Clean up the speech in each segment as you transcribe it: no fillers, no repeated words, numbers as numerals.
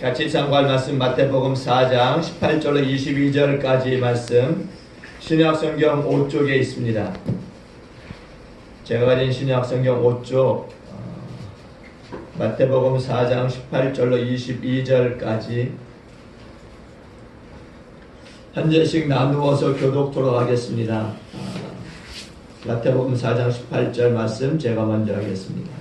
같이 참고할 말씀 마태복음 4장 18절로 22절까지 말씀 신약성경 5쪽에 있습니다. 제가 가진 신약성경 5쪽 마태복음 4장 18절로 22절까지 한 절씩 나누어서 교독토록 하겠습니다. 마태복음 4장 18절 말씀 제가 먼저 하겠습니다.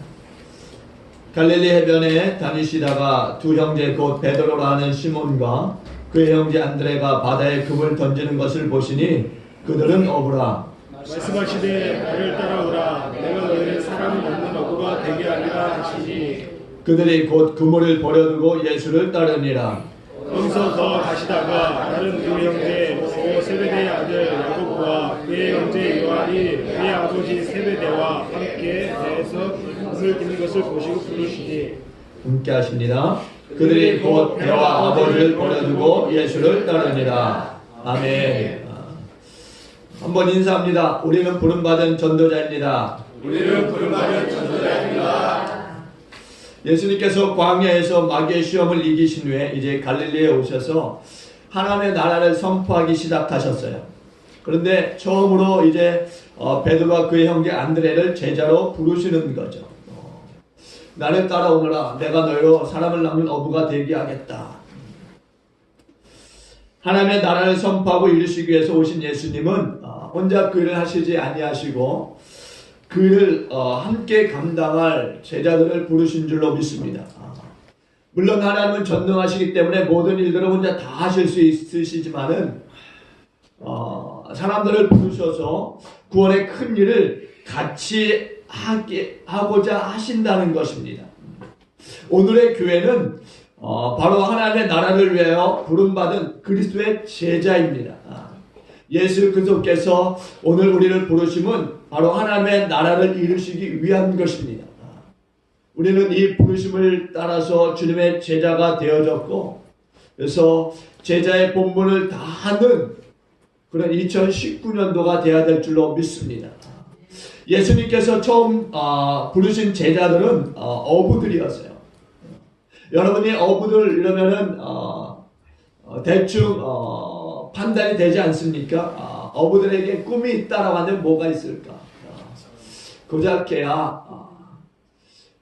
갈릴리 해변에 다니시다가 두 형제 곧 베드로라 하는 시몬과 그의 형제 안드레가 바다에 금을 던지는 것을 보시니 그들은 어부라. 말씀하시되 나를 따라오라. 내가 너희를 사람을 잡는 어부가 되게 하리라 하시니 그들이 곧 그물을 버려두고 예수를 따르니라. 거기서 더 가시다가 다른 두 형제 곧 세베대의 아들 야고보와 그의 형제 요한이 그의 아버지 세베대와 함께 배에서 금을 깃는 것을 보시고 부르시니 함께 하십니다. 그들이 곧 배와 아버지를 버려두고 예수를 따르니라. 아멘. 한번 인사합니다. 우리는 부름받은 전도자입니다. 우리는 부름받은 전도자입니다. 예수님께서 광야에서 마귀의 시험을 이기신 후에 이제 갈릴리에 오셔서 하나님의 나라를 선포하기 시작하셨어요. 그런데 처음으로 이제 베드로와 그의 형제 안드레를 제자로 부르시는 거죠. 나를 따라오너라. 내가 너희로 사람을 낳는 어부가 되게 하겠다. 하나님의 나라를 선포하고 이루시기 위해서 오신 예수님은 혼자 그 일을 하시지 아니하시고 그 일을 함께 감당할 제자들을 부르신 줄로 믿습니다. 물론 하나님은 전능하시기 때문에 모든 일들을 혼자 다 하실 수 있으시지만은 사람들을 부르셔서 구원의 큰 일을 같이 하고자 하신다는 것입니다. 오늘의 교회는 바로 하나님의 나라를 위하여 부름받은 그리스도의 제자입니다. 예수 그리스도께서 오늘 우리를 부르심은 바로 하나님의 나라를 이루시기 위한 것입니다. 우리는 이 부르심을 따라서 주님의 제자가 되어졌고, 그래서 제자의 본분을 다하는 그런 2019년도가 되어야 될 줄로 믿습니다. 예수님께서 처음 부르신 제자들은 어부들이었어요. 여러분이 어부들 이러면은 대충 판단이 되지 않습니까? 어부들에게 꿈이 있다라고 하면 뭐가 있을까? 고작해야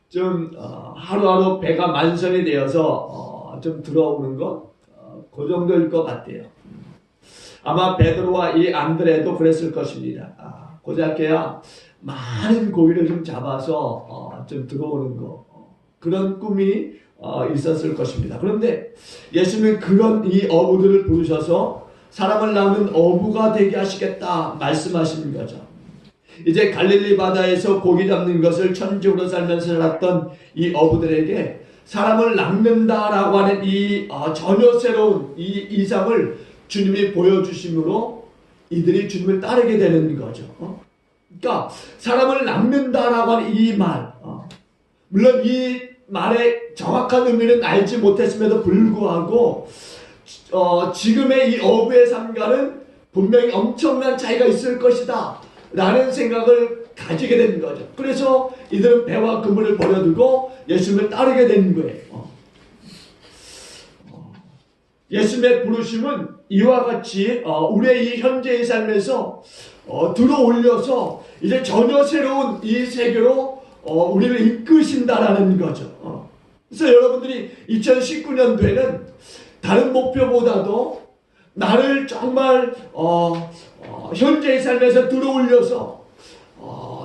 좀 하루하루 배가 만선이 되어서 좀 들어오는 것? 그 정도일 것 같아요. 아마 베드로와 이 안드레도 그랬을 것입니다. 고작해야 많은 고기를 좀 잡아서 좀 들어오는 거. 그런 꿈이 있었을 것입니다. 그런데 예수님은 그런 이 어부들을 부르셔서 사람을 낳는 어부가 되게 하시겠다 말씀하시는 거죠. 이제 갈릴리 바다에서 고기 잡는 것을 천직으로 살면서 살았던 이 어부들에게 사람을 낳는다라고 하는 이 전혀 새로운 이 이상을 주님이 보여주심으로 이들이 주님을 따르게 되는 거죠. 그러니까 사람을 낳는다라고 하는 이 말, 물론 이 말의 정확한 의미는 알지 못했음에도 불구하고 지금의 이 어부의 삶과는 분명히 엄청난 차이가 있을 것이다 라는 생각을 가지게 된 거죠. 그래서 이들은 배와 그물을 버려두고 예수님을 따르게 된 거예요. 예수님의 부르심은 이와 같이 우리의 이 현재의 삶에서 들어올려서 이제 전혀 새로운 이 세계로 우리를 이끄신다라는 거죠. 그래서 여러분들이 2019년도에는 다른 목표보다도 나를 정말 현재의 삶에서 들어올려서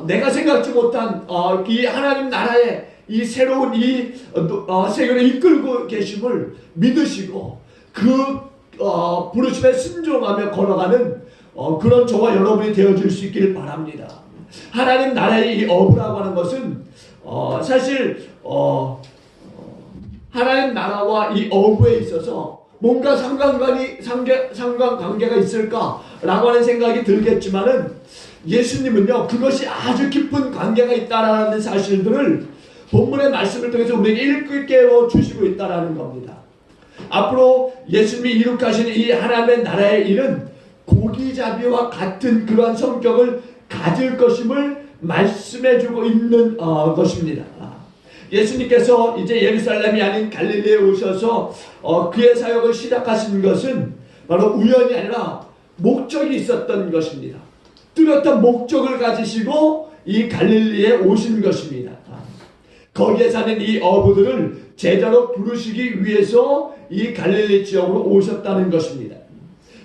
내가 생각지 못한 이 하나님 나라의 이 새로운 이 세계를 이끌고 계심을 믿으시고 그 부르심에 순종하며 걸어가는 그런 저와 여러분이 되어줄 수 있기를 바랍니다. 하나님 나라의 이 어부라고 하는 것은 사실 하나님 나라와 이 어부에 있어서 뭔가 상관관계가 있을까라고 하는 생각이 들겠지만은 예수님은요 그것이 아주 깊은 관계가 있다라는 사실들을 본문의 말씀을 통해서 우리에게 일깨워 주시고 있다라는 겁니다. 앞으로 예수님이 이룩하신 이 하나님의 나라의 일은 고기잡이와 같은 그러한 성격을 가질 것임을 말씀해주고 있는 것입니다. 예수님께서 이제 예루살렘이 아닌 갈릴리에 오셔서 그의 사역을 시작하신 것은 바로 우연이 아니라 목적이 있었던 것입니다. 뚜렷한 목적을 가지시고 이 갈릴리에 오신 것입니다. 거기에 사는 이 어부들을 제자로 부르시기 위해서 이 갈릴리 지역으로 오셨다는 것입니다.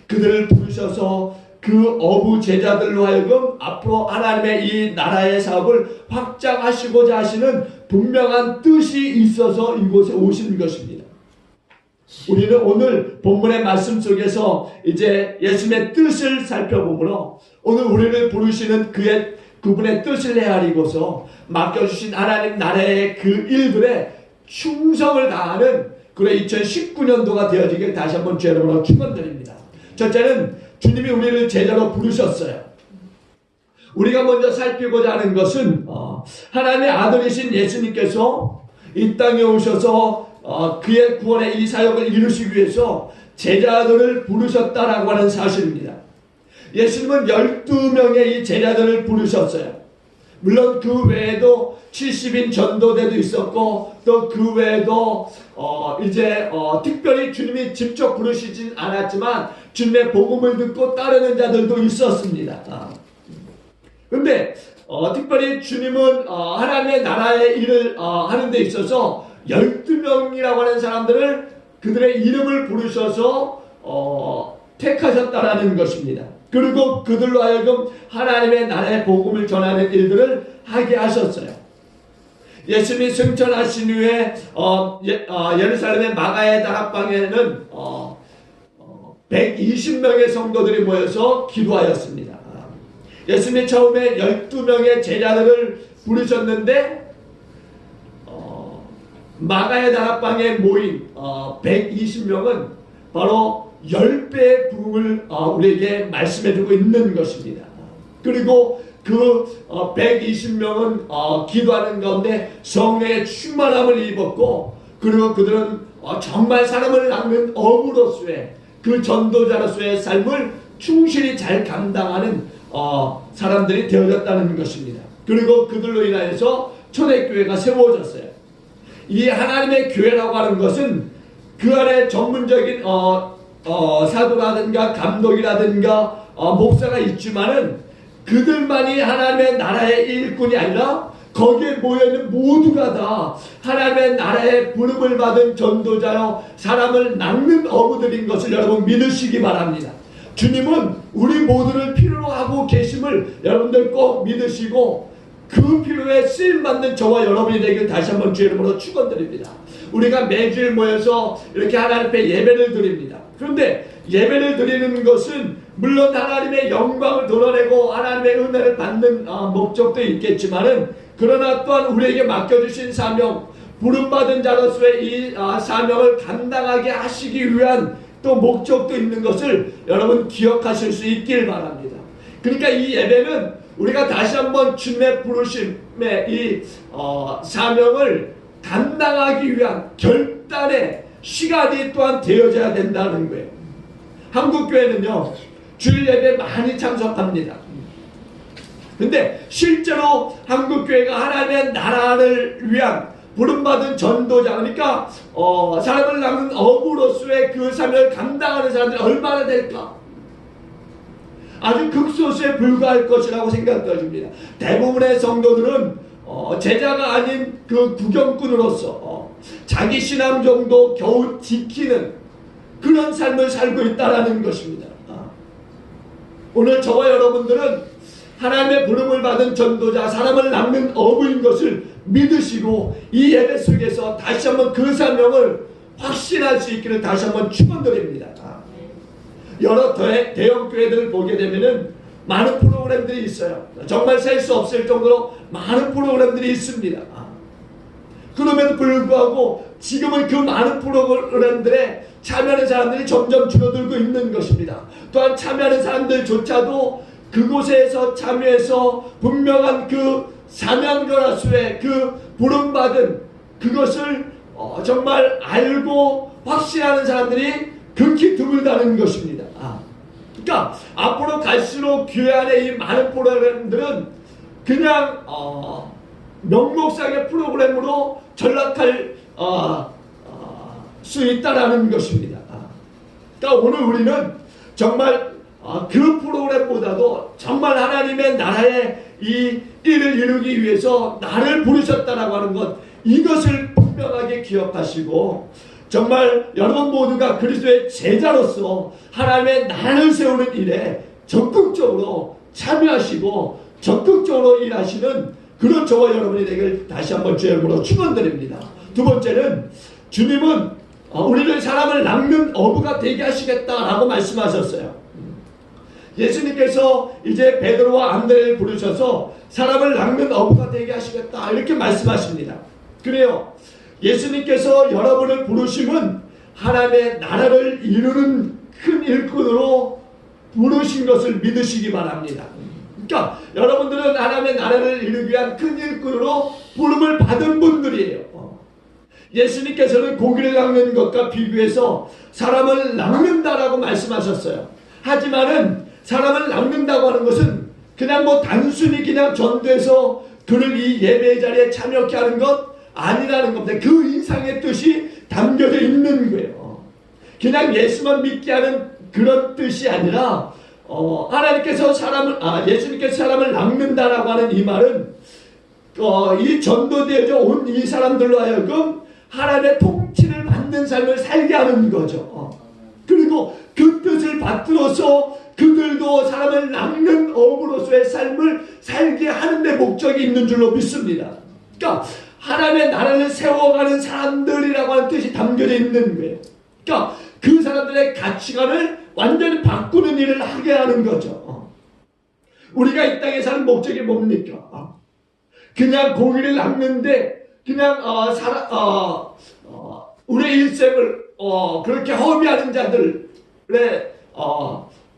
그들을 부르셔서 그 어부 제자들로 하여금 앞으로 하나님의 이 나라의 사업을 확장하시고자 하시는 분명한 뜻이 있어서 이곳에 오신 것입니다. 우리는 오늘 본문의 말씀 속에서 이제 예수님의 뜻을 살펴보므로 오늘 우리를 부르시는 그분의 뜻을 헤아리고서 맡겨주신 하나님 나라의 그 일들에 충성을 다하는 그런 2019년도가 되어지길 다시 한번 주의 이름으로 축원드립니다. 첫째는 주님이 우리를 제자로 부르셨어요. 우리가 먼저 살피고자 하는 것은 하나님의 아들이신 예수님께서 이 땅에 오셔서 그의 구원의 이 사역을 이루시기 위해서 제자들을 부르셨다라고 하는 사실입니다. 예수님은 12명의 이 제자들을 부르셨어요. 물론 그 외에도 70인 전도대도 있었고 또 그 외에도 특별히 주님이 직접 부르시진 않았지만 주님의 복음을 듣고 따르는 자들도 있었습니다. 근데 특별히 주님은 하나님의 나라의 일을 하는 데 있어서 12명이라고 하는 사람들을 그들의 이름을 부르셔서 택하셨다라는 것입니다. 그리고 그들로 하여금 하나님의 나라의 복음을 전하는 일들을 하게 하셨어요. 예수님이 승천하신 후에 예루살렘의 마가의 다락방에는 120명의 성도들이 모여서 기도하였습니다. 예수님이 처음에 12명의 제자들을 부르셨는데 마가의 다락방에 모인 120명은 바로 10배의 부흥을 우리에게 말씀해주고 있는 것입니다. 그리고 그 120명은 기도하는 가운데 성령의 충만함을 입었고 그리고 그들은 정말 사람을 낚는 어부로서의 그 전도자로서의 삶을 충실히 잘 감당하는 사람들이 되어졌다는 것입니다. 그리고 그들로 인하여서 초대교회가 세워졌어요. 이 하나님의 교회라고 하는 것은 그 안에 전문적인 사도라든가 감독이라든가 목사가 있지만은 그들만이 하나님의 나라의 일꾼이 아니라 거기에 모여있는 모두가 다 하나님의 나라의 부름을 받은 전도자요 사람을 낚는 어부들인 것을 여러분 믿으시기 바랍니다. 주님은 우리 모두를 필요로 하고 계심을 여러분들 꼭 믿으시고 그 필요에 쓰임받는 저와 여러분이 되길 다시 한번 주의 이름으로 축원드립니다. 우리가 매주일 모여서 이렇게 하나님 앞에 예배를 드립니다. 그런데 예배를 드리는 것은 물론 하나님의 영광을 드러내고 하나님의 은혜를 받는 목적도 있겠지만은 그러나 또한 우리에게 맡겨주신 사명, 부름받은 자로서의 이 사명을 감당하게 하시기 위한 또 목적도 있는 것을 여러분 기억하실 수 있길 바랍니다. 그러니까 이 예배는 우리가 다시 한번 주님의 부르심의 이 사명을 감당하기 위한 결단의 시간이 또한 되어져야 된다는 거예요. 한국교회는요 주일 예배 많이 참석합니다. 근데 실제로 한국교회가 하나님의 나라를 위한 부름받은 전도자, 그러니까 사람을 낚는 어부로서의 그 사명을 감당하는 사람들이 얼마나 될까? 아주 극소수에 불과할 것이라고 생각되어집니다. 대부분의 성도들은 제자가 아닌 그 구경꾼으로서 자기 신앙 정도 겨우 지키는 그런 삶을 살고 있다는 것입니다. 오늘 저와 여러분들은 하나님의 부름을 받은 전도자, 사람을 낚는 어부인 것을 믿으시고 이 예배 속에서 다시 한번 그 사명을 확신할 수 있기를 다시 한번 축원드립니다. 여러 대형 교회들을 보게 되면은 많은 프로그램들이 있어요. 정말 셀 수 없을 정도로 많은 프로그램들이 있습니다. 그럼에도 불구하고 지금은 그 많은 프로그램들에 참여하는 사람들이 점점 줄어들고 있는 것입니다. 또한 참여하는 사람들조차도 그곳에서 참여해서 분명한 그 사명자로서의 그 부름받은 그것을 정말 알고 확신하는 사람들이 극히 드물다는 것입니다. 그러니까 앞으로 갈수록 교회 안에 이 많은 프로그램들은 그냥 명목상의 프로그램으로 전락할 수 있다라는 것입니다. 그러니까 오늘 우리는 정말 그 프로그램보다도 정말 하나님의 나라의 이 일을 이루기 위해서 나를 부르셨다라고 하는 것, 이것을 분명하게 기억하시고 정말 여러분 모두가 그리스도의 제자로서 하나님의 나라를 세우는 일에 적극적으로 참여하시고 적극적으로 일하시는 그런 저와 여러분이 되길 다시 한번 주의 이름으로 축원드립니다. 두 번째는 주님은 우리를 사람을 낚는 어부가 되게 하시겠다라고 말씀하셨어요. 예수님께서 이제 베드로와 안드레를 부르셔서 사람을 낚는 어부가 되게 하시겠다 이렇게 말씀하십니다. 그래요. 예수님께서 여러분을 부르심은 하나님의 나라를 이루는 큰 일꾼으로 부르신 것을 믿으시기 바랍니다. 그러니까 여러분들은 하나님의 나라를 이루기 위한 큰 일꾼으로 부름을 받은 분들이에요. 예수님께서는 고기를 낚는 것과 비교해서 사람을 낚는다라고 말씀하셨어요. 하지만은 사람을 낚는다고 하는 것은 그냥 단순히 그냥 전도해서 그를 이 예배의 자리에 참여케 하는 것 아니라는 겁니다. 그 이상의 뜻이 담겨져 있는 거예요. 그냥 예수만 믿게 하는 그런 뜻이 아니라 하나님께서 예수님께서 사람을 낚는다라고 하는 이 말은 이 전도되어져 온 이 사람들로 하여금 하나님의 통치를 받는 삶을 살게 하는 거죠. 그리고 그 뜻을 받들어서 그들도 사람을 낚는 어부로서의 삶을 살게 하는 데 목적이 있는 줄로 믿습니다. 그러니까 하나님의 나라를 세워가는 사람들이라고 하는 뜻이 담겨져 있는 거예요. 그러니까 그 사람들의 가치관을 완전히 바꾸는 일을 하게 하는 거죠. 우리가 이 땅에 사는 목적이 뭡니까? 그냥 고기를 낚는데 그냥 우리의 일생을 그렇게 허비하는 자들의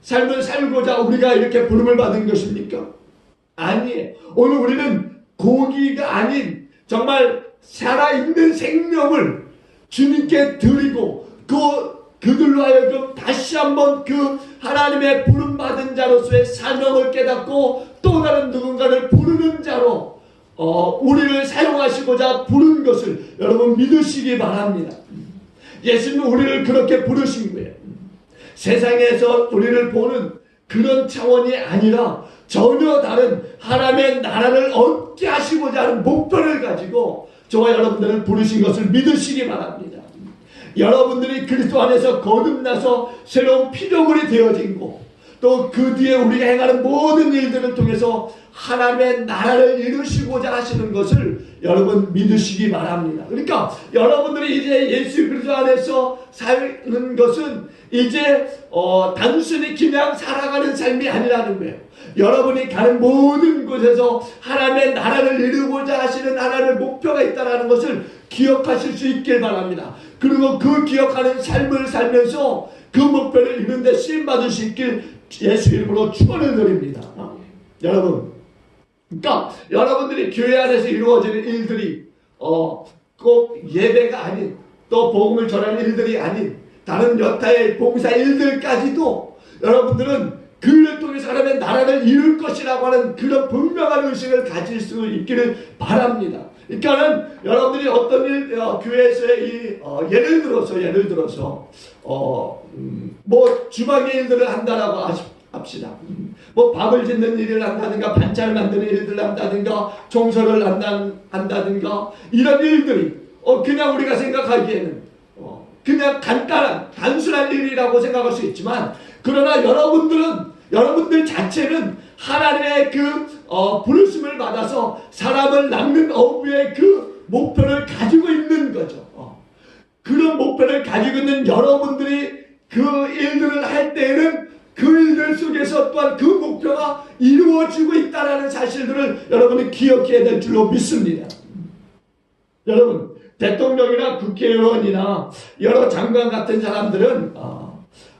삶을 살고자 우리가 이렇게 부름을 받은 것입니까? 아니에요. 오늘 우리는 고기가 아닌 정말 살아있는 생명을 주님께 드리고 그들로 하여금 다시 한번 그 하나님의 부름받은 자로서의 사명을 깨닫고 또 다른 누군가를 부르는 자로 우리를 사용하시고자 부른 것을 여러분 믿으시기 바랍니다. 예수님은 우리를 그렇게 부르신 거예요. 세상에서 우리를 보는 그런 차원이 아니라 전혀 다른 하나님의 나라를 얻게 하시고자 하는 목표를 가지고 저와 여러분들을 부르신 것을 믿으시기 바랍니다. 여러분들이 그리스도 안에서 거듭나서 새로운 피조물이 되어진 고 또 그 뒤에 우리가 행하는 모든 일들을 통해서 하나님의 나라를 이루시고자 하시는 것을 여러분 믿으시기 바랍니다. 그러니까 여러분들이 이제 예수 그리스도 안에서 사는 것은 이제 단순히 그냥 살아가는 삶이 아니라는 거예요. 여러분이 가는 모든 곳에서 하나님의 나라를 이루고자 하시는 하나님의 목표가 있다는 것을 기억하실 수 있길 바랍니다. 그리고 그 기억하는 삶을 살면서 그 목표를 이루는 데 쓰임받을 수 있길 예수 이름으로 축원을 드립니다. 여러분, 그러니까 여러분들이 교회 안에서 이루어지는 일들이 꼭 예배가 아닌 또 복음을 전하는 일들이 아닌 다른 여타의 봉사 일들까지도 여러분들은 그 일을 통해서 하나님의 나라를 이룰 것이라고 하는 그런 분명한 의식을 가질 수 있기를 바랍니다. 그러니까는 여러분들이 어떤 일, 교회에서의 예를 들어서 뭐 주방의 일들을 한다라고 합시다. 뭐 밥을 짓는 일을 한다든가 반찬을 만드는 일들을 한다든가 청소를 한다든가 이런 일들이 그냥 우리가 생각하기에는 그냥 단순한 일이라고 생각할 수 있지만 그러나 여러분들 자체는 하나님의 그 부르심을 받아서 사람을 낚는 어부의 그 목표를 가지고 있는 거죠. 그런 목표를 가지고 있는 여러분들이 그 일들을 할 때에는 그 일들 속에서 또한 그 목표가 이루어지고 있다는 사실들을 여러분이 기억해야 될 줄로 믿습니다. 여러분, 대통령이나 국회의원이나 여러 장관 같은 사람들은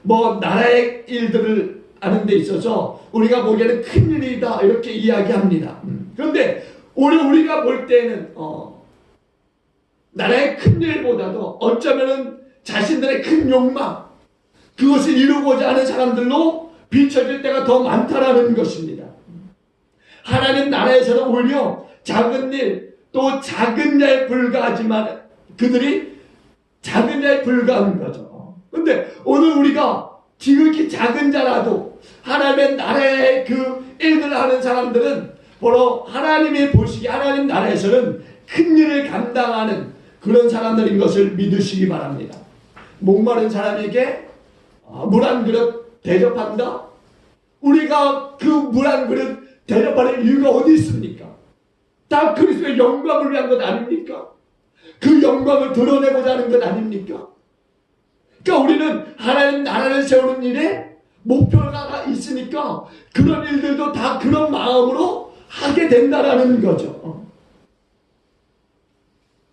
뭐 나라의 일들을 하는 데 있어서 우리가 보기에는 큰일이다 이렇게 이야기합니다. 그런데 우리가 볼 때는 나라의 큰일보다도 어쩌면은 자신들의 큰 욕망 그것을 이루고자 하는 사람들로 비춰질 때가 더 많다라는 것입니다. 하나님 나라에서는 오히려 작은 일 또 작은 자에 불과하지만 그들이 작은 자에 불과한 거죠. 근데 오늘 우리가 지극히 작은 자라도 하나님의 나라의 그 일을 하는 사람들은 바로 하나님이 보시기 하나님 나라에서는 큰 일을 감당하는 그런 사람들인 것을 믿으시기 바랍니다. 목마른 사람에게 물 한 그릇 대접한다? 우리가 그 물 한 그릇 대접하는 이유가 어디 있습니까? 다 그리스도의 영광을 위한 것 아닙니까? 그 영광을 드러내고자 하는 것 아닙니까? 그러니까 우리는 하나님 나라를 세우는 일에 목표가 있으니까 그런 일들도 다 그런 마음으로 하게 된다라는 거죠.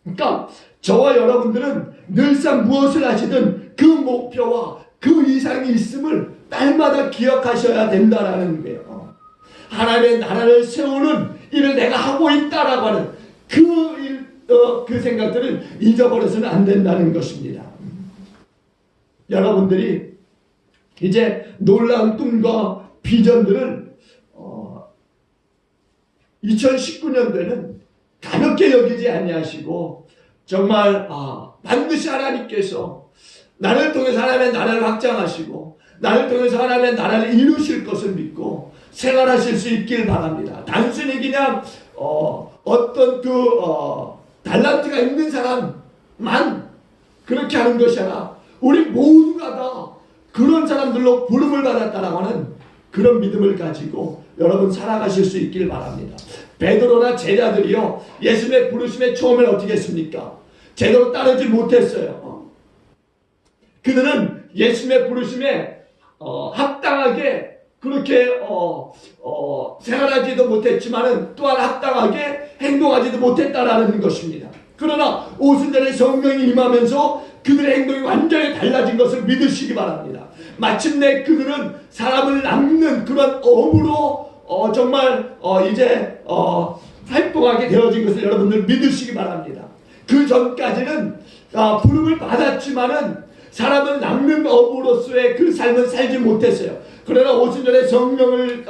그러니까 저와 여러분들은 늘상 무엇을 하시든 그 목표와 그 이상이 있음을 날마다 기억하셔야 된다라는 거예요. 하나님의 나라를 세우는 일을 내가 하고 있다라고 하는 그 생각들을 잊어버려서는 안 된다는 것입니다. 여러분들이 이제 놀라운 꿈과 비전들을 2019년도에는 가볍게 여기지 아니하시고 정말 반드시 하나님께서 나를 통해서 하나님의 나라를 확장하시고 나를 통해서 하나님의 나라를 이루실 것을 믿고 생활하실 수 있길 바랍니다. 단순히 그냥 어떤 달란트가 있는 사람만 그렇게 하는 것이 아니라 우리 모두가 다 그런 사람들로 부름을 받았다라고 하는 그런 믿음을 가지고 여러분 살아가실 수 있길 바랍니다. 베드로나 제자들이요 예수님의 부르심에 처음에 어떻게 했습니까? 제대로 따르지 못했어요. 그들은 예수님의 부르심에 합당하게 그렇게 생활하지도 못했지만은 또한 합당하게 행동하지도 못했다라는 것입니다. 그러나 오순절에 성령이 임하면서 그들의 행동이 완전히 달라진 것을 믿으시기 바랍니다. 마침내 그들은 사람을 낚는 그런 어부로 정말 이제 활동하게 되어진 것을 여러분들 믿으시기 바랍니다. 그 전까지는 부름을 받았지만은 사람을 낚는 어부로서의 그 삶을 살지 못했어요. 그러나 오순절에 성령을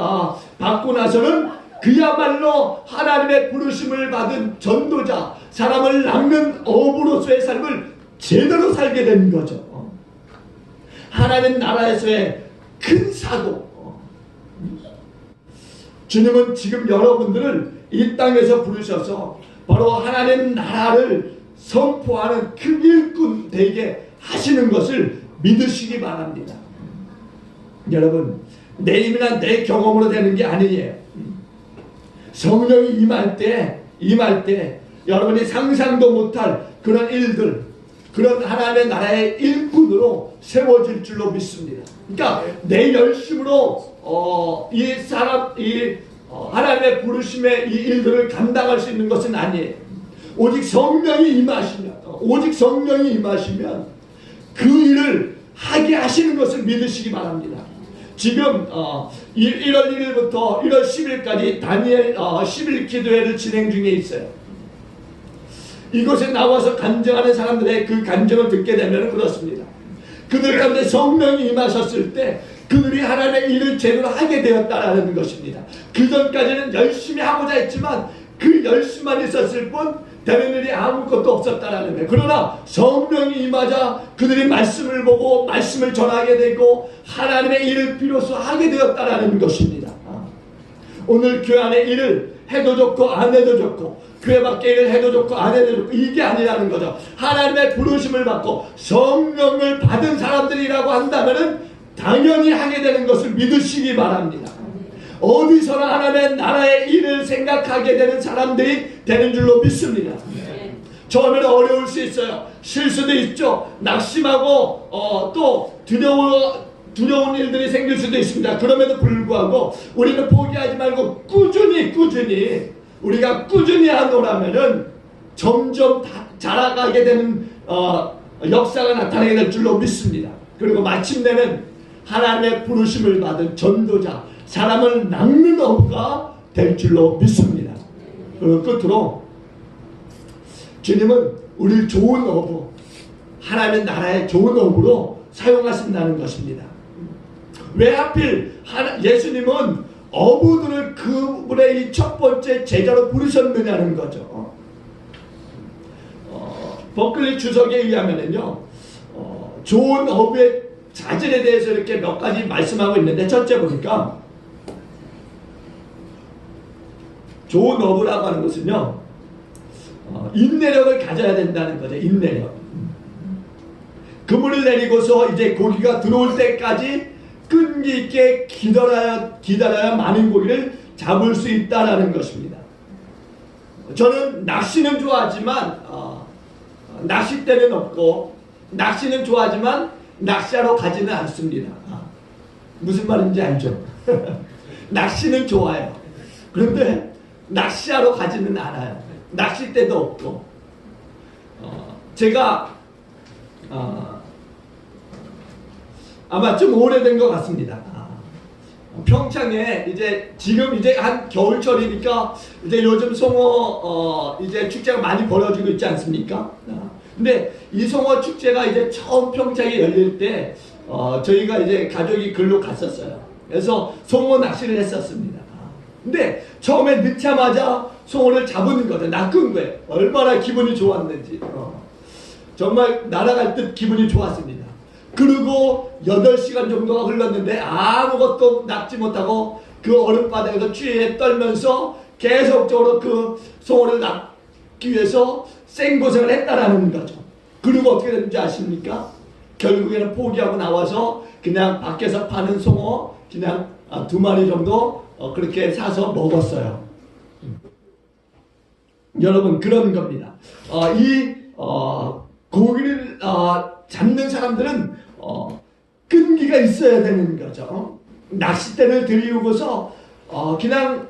받고 나서는 그야말로 하나님의 부르심을 받은 전도자, 사람을 낚는 어부로서의 삶을 제대로 살게 된 거죠. 하나님 나라에서의 큰 사도. 주님은 지금 여러분들을 이 땅에서 부르셔서 바로 하나님 나라를 선포하는 큰 일꾼 되게 하시는 것을 믿으시기 바랍니다. 여러분, 내 힘이나 내 경험으로 되는 게 아니에요. 성령이 임할 때 여러분이 상상도 못할 그런 일들, 그런 하나님의 나라의 일꾼으로 세워질 줄로 믿습니다. 그러니까 내 열심으로 하나님의 부르심의 이 일들을 감당할 수 있는 것은 아니에요. 오직 성령이 임하시면 그 일을 하게 하시는 것을 믿으시기 바랍니다. 지금 1월 1일부터 1월 10일까지 다니엘 10일 기도회를 진행 중에 있어요. 이곳에 나와서 간증하는 사람들의 그 간증을 듣게 되면 그렇습니다. 그들 가운데 성령이 임하셨을 때 그들이 하나님의 일을 제대로 하게 되었다라는 것입니다. 그 전까지는 열심히 하고자 했지만 그 열심만 있었을 뿐 되는 일이 아무것도 없었다라는 거예요. 그러나 성령이 임하자 그들이 말씀을 보고 말씀을 전하게 되고 하나님의 일을 비로소 하게 되었다라는 것입니다. 오늘 교회 안에 일을 해도 좋고 안 해도 좋고 교회 밖에 일을 해도 좋고 안 해도 좋고 이게 아니라는 거죠. 하나님의 부르심을 받고 성령을 받은 사람들이라고 한다면은 당연히 하게 되는 것을 믿으시기 바랍니다. 어디서나 하나님의 나라의 일을 생각하게 되는 사람들이 되는 줄로 믿습니다. 처음에는 어려울 수 있어요. 실수도 있죠. 낙심하고 또 두려운 일들이 생길 수도 있습니다. 그럼에도 불구하고 우리는 포기하지 말고 꾸준히 우리가 꾸준히 하노라면은 점점 자라가게 되는 역사가 나타나게 될 줄로 믿습니다. 그리고 마침내는 하나님의 부르심을 받은 전도자, 사람을 낚는 어부가 될 줄로 믿습니다. 그리고 끝으로 주님은 우리를 좋은 어부, 하나님의 나라의 좋은 어부로 사용하신다는 것입니다. 왜 하필 예수님은 어부들을 그분의 이 첫 번째 제자로 부르셨느냐는 거죠. 버클리 주석에 의하면은요, 좋은 어부의 자질에 대해서 이렇게 몇 가지 말씀하고 있는데, 첫째 보니까 좋은 어부라고 하는 것은요, 인내력을 가져야 된다는 거죠. 인내력. 그물을 내리고서 이제 고기가 들어올 때까지 끈기 있게 기다려야 많은 고기를 잡을 수 있다라는 것입니다. 저는 낚시는 좋아하지만 낚싯대는 없고, 낚시는 좋아하지만 낚시하러 가지는 않습니다. 무슨 말인지 알죠? 낚시는 좋아요. 그런데 낚시하러 가지는 않아요. 낚싯대도 없고. 제가 아마 좀 오래된 것 같습니다. 평창에 지금 한 겨울철이니까 이제 요즘 송어 이제 축제가 많이 벌어지고 있지 않습니까? 근데 이 송어 축제가 이제 처음 평창에 열릴 때 저희가 이제 가족이 글로 갔었어요. 그래서 송어 낚시를 했었습니다. 근데 처음에 넣자마자 송어를 잡은 거죠. 낚은 거예요. 얼마나 기분이 좋았는지. 정말 날아갈 듯 기분이 좋았습니다. 그리고 8시간 정도가 흘렀는데 아무것도 낚지 못하고 그 얼음바닥에서 추위에 떨면서 계속적으로 그 송어를 낚기 위해서 생고생을 했다라는 거죠. 그리고 어떻게 됐는지 아십니까? 결국에는 포기하고 나와서 그냥 밖에서 파는 송어 그냥 2마리 정도 그렇게 사서 먹었어요. 여러분, 그런 겁니다. 고기를 잡는 사람들은 끈기가 있어야 되는 거죠. 낚싯대를 들이우고서 그냥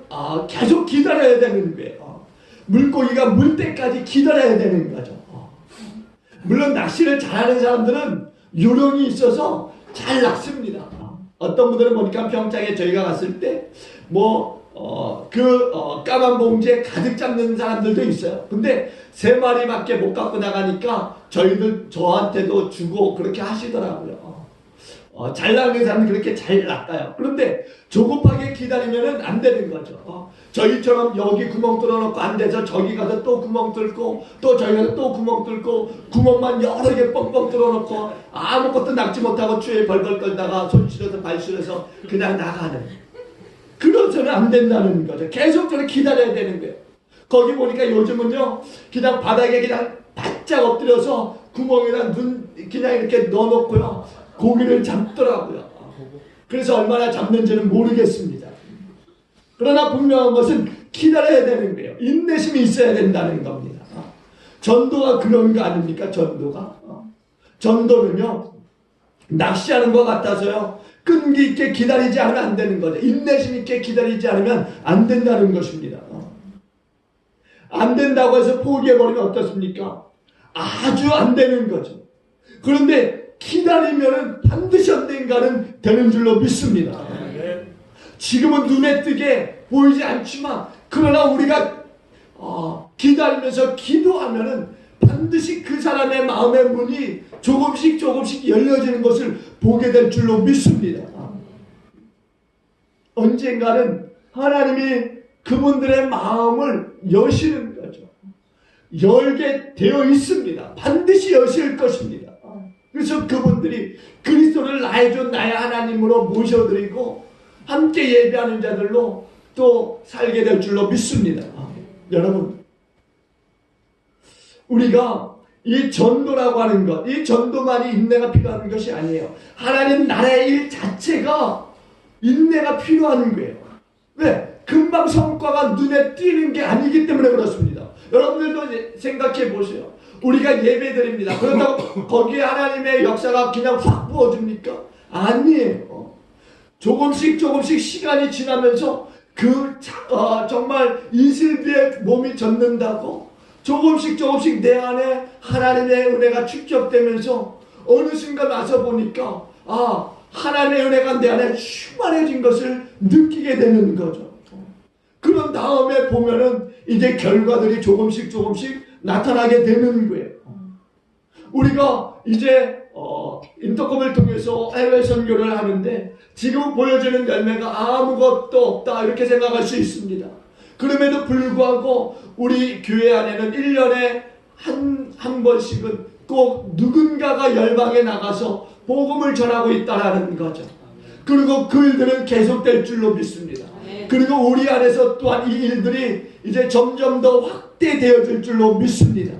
계속 기다려야 되는 거예요. 물고기가 물 때까지 기다려야 되는 거죠. 물론 낚시를 잘하는 사람들은 요령이 있어서 잘 낚습니다. 어떤 분들은 보니까 평창에 저희가 갔을 때 까만 봉지에 가득 잡는 사람들도 있어요. 근데 3마리밖에 못 갖고 나가니까 저한테도 주고 그렇게 하시더라고요. 잘 낚는 사람은 그렇게 잘 낚아요. 그런데 조급하게 기다리면 안 되는 거죠. 저희처럼 여기 구멍 뚫어놓고 안 돼서 저기 가서 또 구멍 뚫고 또 저기 가서 또 구멍 뚫고 구멍만 여러 개 뻥뻥 뚫어놓고 아무것도 낚지 못하고 추위에 벌벌 떨다가 손 시려서 발 시려서 그냥 나가는, 그러서는 안 된다는 거죠. 계속적으로 기다려야 되는 거예요. 거기 보니까 요즘은요, 그냥 바닥에 그냥 바짝 엎드려서 구멍이랑 눈 그냥 이렇게 넣어놓고요, 고기를 잡더라고요. 그래서 얼마나 잡는지는 모르겠습니다. 그러나 분명한 것은 기다려야 되는 거예요. 인내심이 있어야 된다는 겁니다. 전도가 그런 거 아닙니까? 전도는요, 낚시하는 것 같아서요, 끈기 있게 기다리지 않으면 안 되는 거죠. 인내심 있게 기다리지 않으면 안 된다는 것입니다. 안 된다고 해서 포기해버리면 어떻습니까? 아주 안 되는 거죠. 그런데 기다리면 반드시 언젠가는 되는 줄로 믿습니다. 지금은 눈에 띄게 보이지 않지만, 그러나 우리가 기다리면서 기도하면은 반드시 그 사람의 마음의 문이 조금씩 열려지는 것을 보게 될 줄로 믿습니다. 언젠가는 하나님이 그분들의 마음을 여시는 거죠. 열게 되어 있습니다. 반드시 여실 것입니다. 그래서 그분들이 그리스도를 나의 주 나의 하나님으로 모셔드리고 함께 예배하는 자들로 또 살게 될 줄로 믿습니다. 여러분, 우리가 이 전도라고 하는 것, 이 전도만이 인내가 필요한 것이 아니에요. 하나님 나라의 일 자체가 인내가 필요한 거예요. 왜? 금방 성과가 눈에 띄는 게 아니기 때문에 그렇습니다. 여러분들도 생각해 보세요. 우리가 예배 드립니다. 그런다고 거기에 하나님의 역사가 그냥 확 부어집니까? 아니에요. 조금씩 시간이 지나면서 정말 이슬비에 몸이 젖는다고 조금씩 내 안에 하나님의 은혜가 축적되면서 어느 순간 와서 보니까 하나님의 은혜가 내 안에 충만해진 것을 느끼게 되는 거죠. 그런 다음에 보면은 이제 결과들이 조금씩 나타나게 되는 거예요. 우리가 이제 인터컴을 통해서 해외 선교를 하는데 지금 보여지는 열매가 아무것도 없다 이렇게 생각할 수 있습니다. 그럼에도 불구하고 우리 교회 안에는 1년에 한 번씩은 꼭 누군가가 열방에 나가서 복음을 전하고 있다라는 거죠. 그리고 그 일들은 계속될 줄로 믿습니다. 그리고 우리 안에서 또한 이 일들이 이제 점점 더 확대되어질 줄로 믿습니다.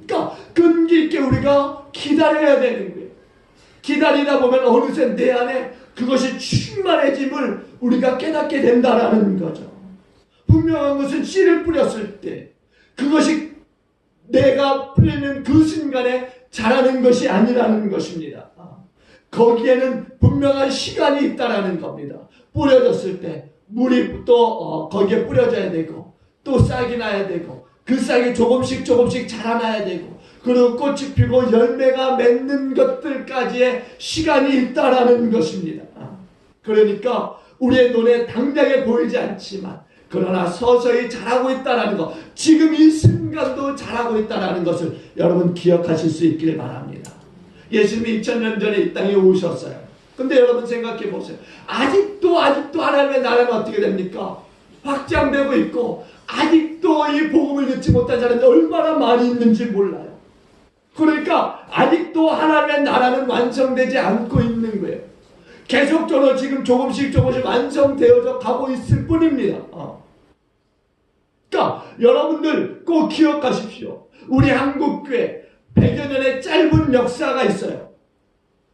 그러니까 끈기 있게 우리가 기다려야 되는 거예요. 기다리다 보면 어느새 내 안에 그것이 충만해짐을 우리가 깨닫게 된다라는 거죠. 분명한 것은 씨를 뿌렸을 때 그것이 내가 뿌리는 그 순간에 자라는 것이 아니라는 것입니다. 거기에는 분명한 시간이 있다라는 겁니다. 뿌려졌을 때 물이 또 거기에 뿌려져야 되고 또 싹이 나야 되고 그 싹이 조금씩 자라나야 되고 그리고 꽃이 피고 열매가 맺는 것들까지의 시간이 있다라는 것입니다. 그러니까 우리의 눈에 당장에 보이지 않지만 그러나 서서히 자라고 있다는 것, 지금 이 순간도 자라고 있다는 것을 여러분 기억하실 수 있기를 바랍니다. 예수님이 2000년 전에 이 땅에 오셨어요. 근데 여러분 생각해 보세요. 아직도 하나님의 나라는 어떻게 됩니까? 확장되고 있고 아직도 이 복음을 듣지 못한 사람이 얼마나 많이 있는지 몰라요. 그러니까 아직도 하나님의 나라는 완성되지 않고 있는 거예요. 계속적으로 지금 조금씩 완성되어져 가고 있을 뿐입니다. 그러니까 여러분들 꼭 기억하십시오. 우리 한국교회 100여 년의 짧은 역사가 있어요.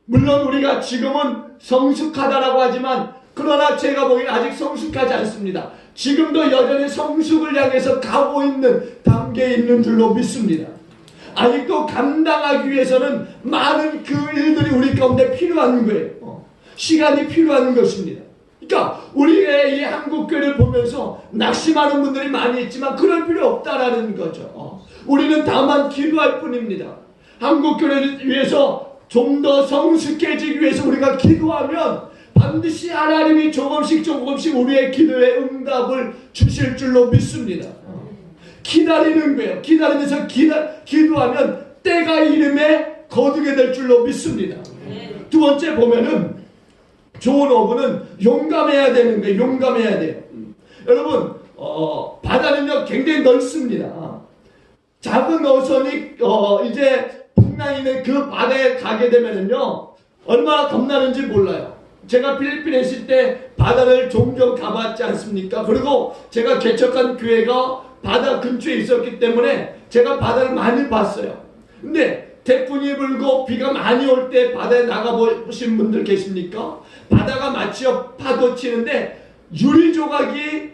물론 우리가 지금은 성숙하다라고 하지만 그러나 제가 보기엔 아직 성숙하지 않습니다. 지금도 여전히 성숙을 향해서 가고 있는 단계에 있는 줄로 믿습니다. 아직도 감당하기 위해서는 많은 그 일들이 우리 가운데 필요한 거예요. 시간이 필요한 것입니다. 그러니까 우리의 이 한국교회를 보면서 낙심하는 분들이 많이 있지만 그럴 필요 없다라는 거죠. 우리는 다만 기도할 뿐입니다. 한국교회를 위해서 좀 더 성숙해지기 위해서 우리가 기도하면 반드시 하나님이 조금씩 우리의 기도에 응답을 주실 줄로 믿습니다. 기다리는 거예요. 기다리면서 기도하면 때가 이름에 거두게 될 줄로 믿습니다. 두 번째 보면은 좋은 어부는 용감해야 되는 거예요. 용감해야 돼요. 여러분 바다는요 굉장히 넓습니다. 작은 어선이 이제 풍랑이는 그 바다에 가게 되면은요 얼마나 겁나는지 몰라요. 제가 필리핀에 있을 때 바다를 종종 가봤지 않습니까? 그리고 제가 개척한 교회가 바다 근처에 있었기 때문에 제가 바다를 많이 봤어요. 근데 태풍이 불고 비가 많이 올 때 바다에 나가보신 분들 계십니까? 바다가 마치 파도 치는데 유리 조각이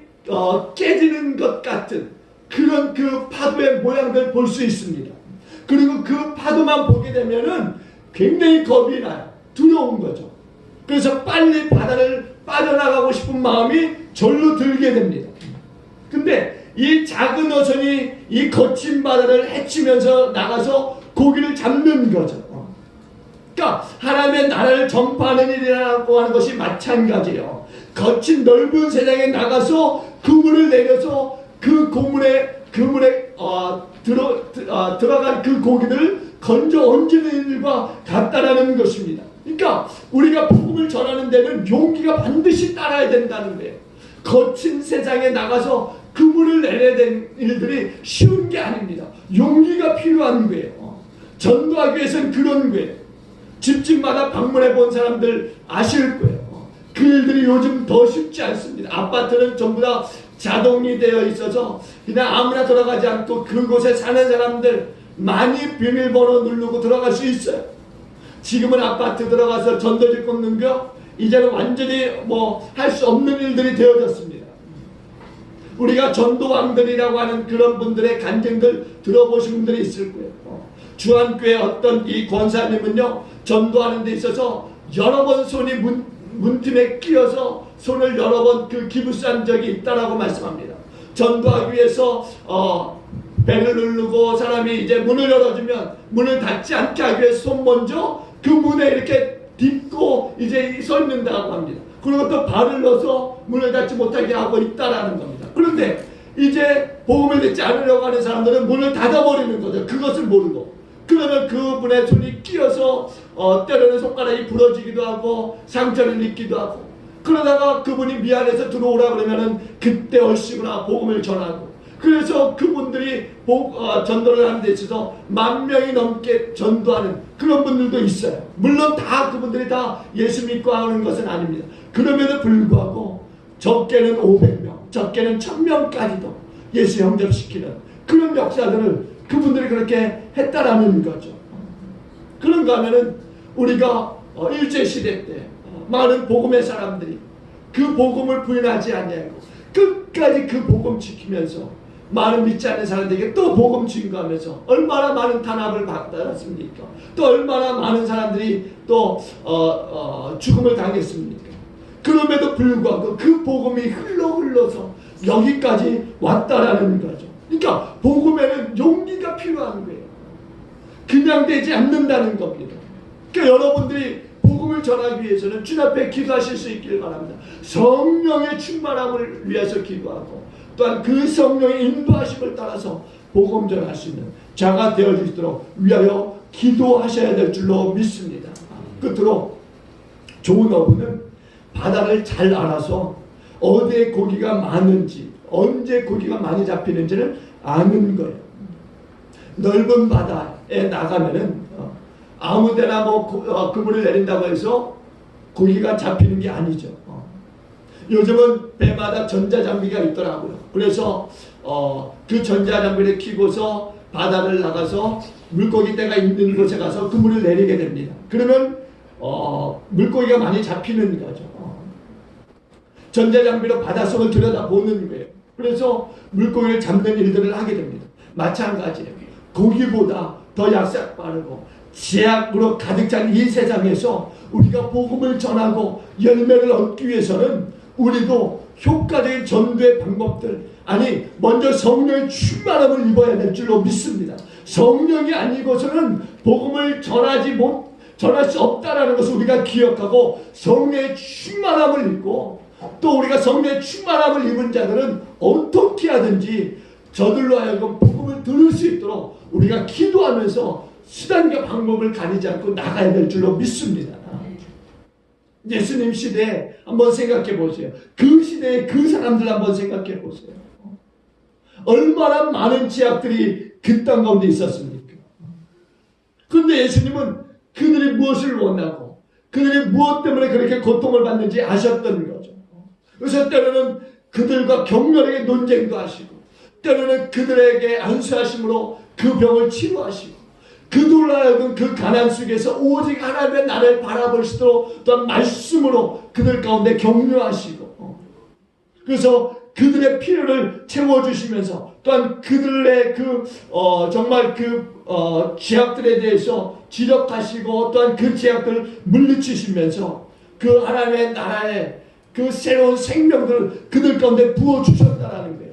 깨지는 것 같은 그런 그 파도의 모양들을 볼 수 있습니다. 그리고 그 파도만 보게 되면은 굉장히 겁이 나요. 두려운 거죠. 그래서 빨리 바다를 빠져나가고 싶은 마음이 절로 들게 됩니다. 근데 이 작은 어선이 이 거친 바다를 헤치면서 나가서 고기를 잡는 거죠. 그러니까 하나님의 나라를 전파하는 일이라고 하는 것이 마찬가지예요. 거친 넓은 세상에 나가서 그물을 내려서 그 그물에 들어간 그 고기를 건져 얹는 일과 같다라는 것입니다. 그러니까 우리가 복음을 전하는 데는 용기가 반드시 따라야 된다는 거예요. 거친 세상에 나가서 그물을 내려야 되는 일들이 쉬운 게 아닙니다. 용기가 필요한 거예요. 전도하기 위해서는 그런 거예요. 집집마다 방문해 본 사람들 아실 거예요. 그 일들이 요즘 더 쉽지 않습니다. 아파트는 전부 다 자동이 되어 있어서 그냥 아무나 들어가지 않고 그곳에 사는 사람들 많이 비밀번호 누르고 들어갈 수 있어요. 지금은 아파트 들어가서 전도지 꽂는 거 이제는 완전히 할 수 없는 일들이 되어졌습니다. 우리가 전도왕들이라고 하는 그런 분들의 간증들 들어보신 분들이 있을 거예요. 주한교회 어떤 이 권사님은요 전도하는 데 있어서 여러 번 손이 문틈에 끼어서 손을 여러 번 그 기부한 적이 있다라고 말씀합니다. 전도하기 위해서 벨을 누르고 사람이 이제 문을 열어주면 문을 닫지 않게 하기 위해서 손 먼저 그 문에 이렇게 딛고 이제 서 있는다고 합니다. 그리고 또 발을 넣어서 문을 닫지 못하게 하고 있다라는 겁니다. 그런데 이제 복음을 듣지 않으려고 하는 사람들은 문을 닫아버리는 거죠. 그것을 모르고. 그러면 그분의 손이 끼어서 때로는 손가락이 부러지기도 하고 상처를 입기도 하고 그러다가 그분이 미안해서 들어오라 그러면은 그때 얼씨구나 복음을 전하고 그래서 그분들이 전도를 하는 데 있어서 10,000명이 넘게 전도하는 그런 분들도 있어요. 물론 다 그분들이 다 예수 믿고 하는 것은 아닙니다. 그럼에도 불구하고 적게는 500명, 적게는 1,000명까지도 예수 영접시키는 그런 역사들을 그분들이 그렇게 했다라는 거죠. 그런가 하면은 우리가 일제시대 때 많은 복음의 사람들이 그 복음을 부인하지 않냐고 끝까지 그 복음 지키면서 많은 믿지 않는 사람들에게 또 복음 증거하면서 얼마나 많은 탄압을 받았습니까? 또 얼마나 많은 사람들이 또 죽음을 당했습니까? 그럼에도 불구하고 그 복음이 흘러서 여기까지 왔다라는 거죠. 그러니까 복음에는 용기가 필요한 거예요. 그냥 되지 않는다는 겁니다. 그러니까 여러분들이 복음을 전하기 위해서는 주님 앞에 기도하실 수 있길 바랍니다. 성령의 충만함을 위해서 기도하고 또한 그 성령의 인도하심을 따라서 복음 전할 수 있는 자가 되어지도록 위하여 기도하셔야 될 줄로 믿습니다. 끝으로 좋은 어부는 바다를 잘 알아서 어디에 고기가 많은지 언제 고기가 많이 잡히는지를 아는 거예요. 넓은 바다에 나가면은 아무데나 그물을 내린다고 해서 고기가 잡히는 게 아니죠. 요즘은 배마다 전자장비가 있더라고요. 그래서 그 전자장비를 켜고서 바다를 나가서 물고기 떼가 있는 곳에 가서 그물을 내리게 됩니다. 그러면 물고기가 많이 잡히는 거죠. 전자장비로 바닷속을 들여다보는 거예요. 그래서 물고기를 잡는 일들을 하게 됩니다. 마찬가지예요. 고기보다 더 약삭 빠르고 제약으로 가득 찬 이 세상에서 우리가 복음을 전하고 열매를 얻기 위해서는 우리도 효과적인 전도의 방법들, 아니 먼저 성령의 충만함을 입어야 될 줄로 믿습니다. 성령이 아니고서는 복음을 전할 수 없다라는 것을 우리가 기억하고 성령의 충만함을 입고 또 우리가 성령의 충만함을 입은 자들은 어떻게 하든지 저들로 하여금 복음을 들을 수 있도록 우리가 기도하면서 수단과 방법을 가리지 않고 나가야 될 줄로 믿습니다. 예수님 시대에 한번 생각해 보세요. 그 시대에 그 사람들 한번 생각해 보세요. 얼마나 많은 제약들이 그 땅 가운데 있었습니까? 그런데 예수님은 그들이 무엇을 원하고 그들이 무엇 때문에 그렇게 고통을 받는지 아셨던 거죠. 그래서 때로는 그들과 격렬하게 논쟁도 하시고 때로는 그들에게 안수하심으로 그 병을 치료하시고 그들로 하여금 그 가난 속에서 오직 하나님의 나라를 바라볼 수 있도록 또한 말씀으로 그들 가운데 격려하시고 그래서 그들의 필요를 채워주시면서 또한 그들의 정말 죄악들에 대해서 지적하시고 또한 그 죄악들을 물리치시면서 그 하나님의 나라의 그 새로운 생명들을 그들 가운데 부어주셨다라는 거예요.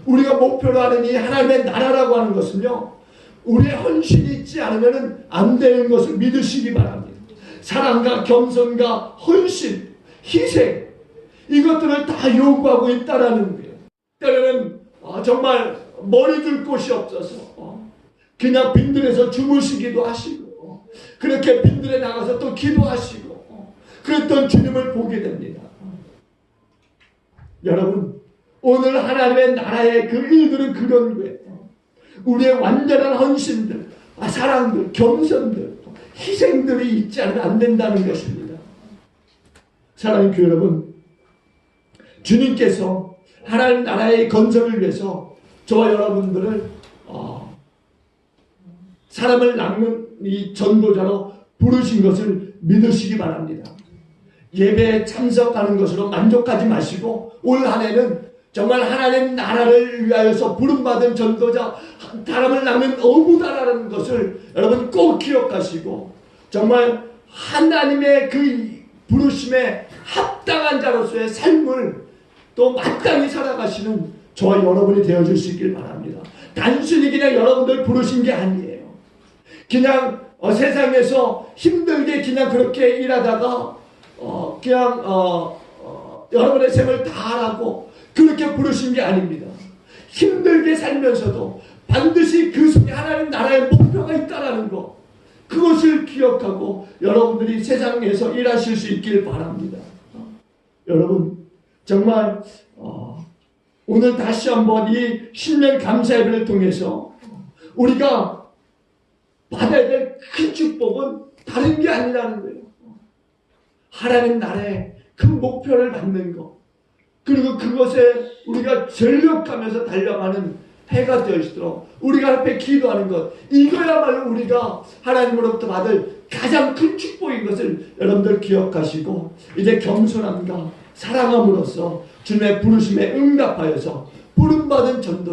우리가 목표로 하는 이 하나님의 나라라고 하는 것은요, 우리의 헌신이 있지 않으면 안 되는 것을 믿으시기 바랍니다. 사랑과 겸손과 헌신, 희생, 이것들을 다 요구하고 있다라는 거예요. 때로는 정말 머리 둘 곳이 없어서 그냥 빈들에서 주무시기도 하시고 그렇게 빈들에 나가서 또 기도하시고 그랬던 주님을 보게 됩니다. 여러분, 오늘 하나님의 나라의 그 일들은 그런 거예요. 우리의 완전한 헌신들, 사랑들, 겸손들, 희생들이 있지 않으면 안 된다는 것입니다. 사랑하는 교회 여러분, 주님께서 하나님 나라의 건설을 위해서 저와 여러분들을 사람을 낚는 이 전도자로 부르신 것을 믿으시기 바랍니다. 예배에 참석하는 것으로 만족하지 마시고 올 한 해는 정말 하나님 나라를 위하여서 부름받은 전도자, 사람을 낚는 어부다라는 것을 여러분 꼭 기억하시고 정말 하나님의 그 부르심에 합당한 자로서의 삶을 또 마땅히 살아가시는 저와 여러분이 되어줄 수 있길 바랍니다. 단순히 그냥 여러분들 부르신 게 아니에요. 그냥 세상에서 힘들게 그냥 그렇게 일하다가 여러분의 삶을 다 하라고 그렇게 부르신 게 아닙니다. 힘들게 살면서도 반드시 그 속에 하나님 나라의 목표가 있다는 것, 그것을 기억하고 여러분들이 세상에서 일하실 수 있길 바랍니다. 여러분, 정말 오늘 다시 한번 이 신년 감사 예배를 통해서 우리가 받아야 될 큰 축복은 다른 게 아니라는 거예요. 하나님 나라의 큰 목표를 받는 것, 그리고 그것에 우리가 전력하면서 달려가는 해가 되어있도록 우리가 앞에 기도하는 것, 이거야말로 우리가 하나님으로부터 받을 가장 큰 축복인 것을 여러분들 기억하시고 이제 겸손함과 사랑함으로써 주님의 부르심에 응답하여서 부름받은 전도